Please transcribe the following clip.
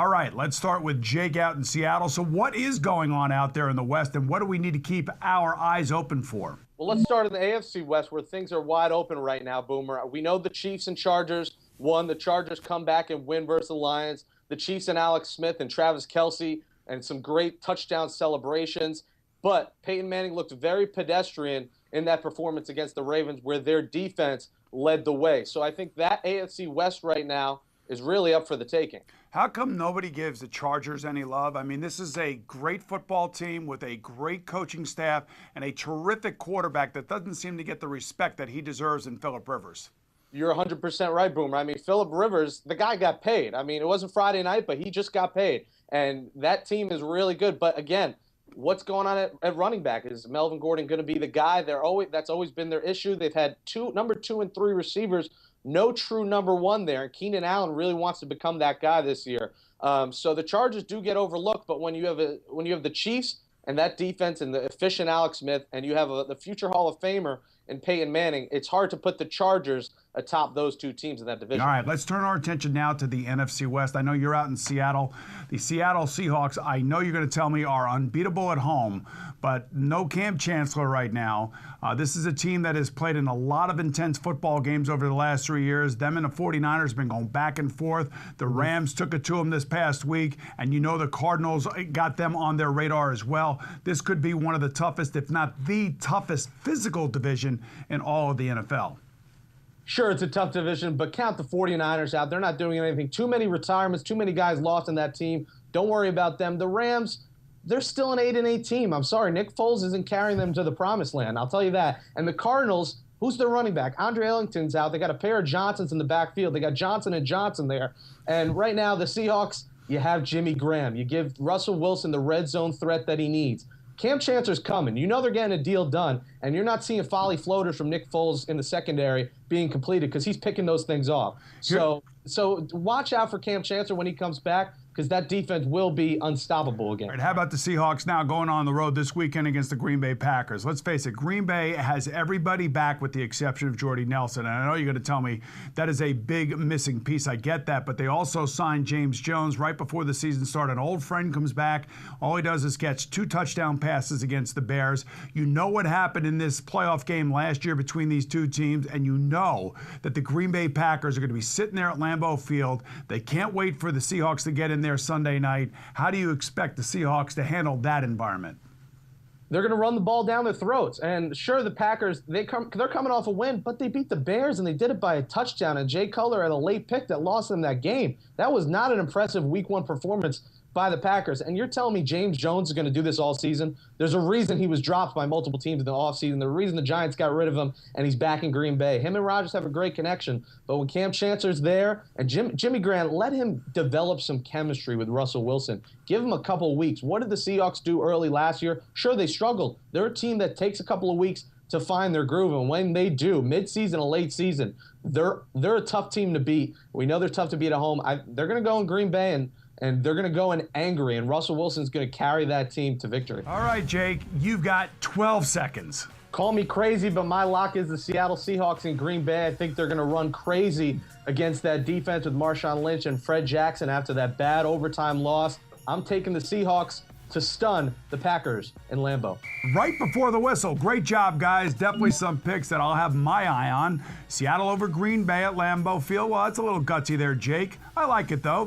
All right, let's start with Jake out in Seattle. So what is going on out there in the West, and what do we need to keep our eyes open for? Well, let's start in the AFC West where things are wide open right now, Boomer. We know the Chiefs and Chargers won. The Chargers come back and win versus the Lions. The Chiefs and Alex Smith and Travis Kelce and some great touchdown celebrations. But Peyton Manning looked very pedestrian in that performance against the Ravens where their defense led the way. So I think that AFC West right now is really up for the taking. How come nobody gives the Chargers any love? I mean, this is a great football team with a great coaching staff and a terrific quarterback that doesn't seem to get the respect that he deserves in Phillip Rivers. You're 100% right, Boomer. I mean, Phillip Rivers, the guy got paid. I mean, it wasn't Friday night, but he just got paid. And that team is really good. But again, what's going on at running back? Is Melvin Gordon going to be the guy? That's always been their issue. They've had number 2 and 3 receivers, no true number 1 there. And Keenan Allen really wants to become that guy this year. So the Chargers do get overlooked, but when you have the Chiefs and that defense and the efficient Alex Smith, and you have the future Hall of Famer in Peyton Manning, it's hard to put the Chargers atop those two teams in that division. All right, let's turn our attention now to the NFC West. I know you're out in Seattle. The Seattle Seahawks, I know you're going to tell me, are unbeatable at home, but no Cam Chancellor right now. This is a team that has played in a lot of intense football games over the last 3 years. Them and the 49ers have been going back and forth. The Rams took it to them this past week, and you know the Cardinals got them on their radar as well. This could be one of the toughest, if not the toughest physical division in all of the NFL. Sure, it's a tough division, but count the 49ers out. They're not doing anything. Too many retirements, too many guys lost in that team. Don't worry about them. The Rams, they're still an 8-8 team. I'm sorry, Nick Foles isn't carrying them to the promised land. I'll tell you that. And the Cardinals, who's their running back? Andre Ellington's out. They got a pair of Johnsons in the backfield. They got Johnson and Johnson there. And right now, the Seahawks, you have Jimmy Graham. You give Russell Wilson the red zone threat that he needs. Cam Chancellor's coming. You know they're getting a deal done, and you're not seeing folly floaters from Nick Foles in the secondary being completed because he's picking those things off. So watch out for Cam Chancellor when he comes back, because that defense will be unstoppable again. All right, how about the Seahawks now going on the road this weekend against the Green Bay Packers? Let's face it, Green Bay has everybody back with the exception of Jordy Nelson. And I know you're going to tell me that is a big missing piece. I get that. But they also signed James Jones right before the season started. An old friend comes back. All he does is catch 2 touchdown passes against the Bears. You know what happened in this playoff game last year between these two teams, and you know that the Green Bay Packers are going to be sitting there at Lambeau Field. They can't wait for the Seahawks to get in there Sunday night. How do you expect the Seahawks to handle that environment? They're going to run the ball down their throats. And sure, the Packers, they're coming off a win, but they beat the Bears, and they did it by a touchdown. And Jay Cutler had a late pick that lost them that game. That was not an impressive Week 1 performance by the Packers. And you're telling me James Jones is going to do this all season? There's a reason he was dropped by multiple teams in the offseason. The reason the Giants got rid of him, and he's back in Green Bay. Him and Rodgers have a great connection. But when Cam Chancellor's there, and Jimmy Graham, let him develop some chemistry with Russell Wilson. Give him a couple of weeks. What did the Seahawks do early last year? Sure, they struggled. They're a team that takes a couple of weeks to find their groove, and when they do, mid-season or late season, they're a tough team to beat. We know they're tough to beat at home. They're going to go in Green Bay, and they're going to go in angry, and Russell Wilson's going to carry that team to victory. All right, Jake, you've got 12 seconds. Call me crazy, but my lock is the Seattle Seahawks in Green Bay. I think they're going to run crazy against that defense with Marshawn Lynch and Fred Jackson after that bad overtime loss. I'm taking the Seahawks to stun the Packers in Lambeau. Right before the whistle. Great job, guys. Definitely some picks that I'll have my eye on. Seattle over Green Bay at Lambeau Field. Well, that's a little gutsy there, Jake. I like it, though.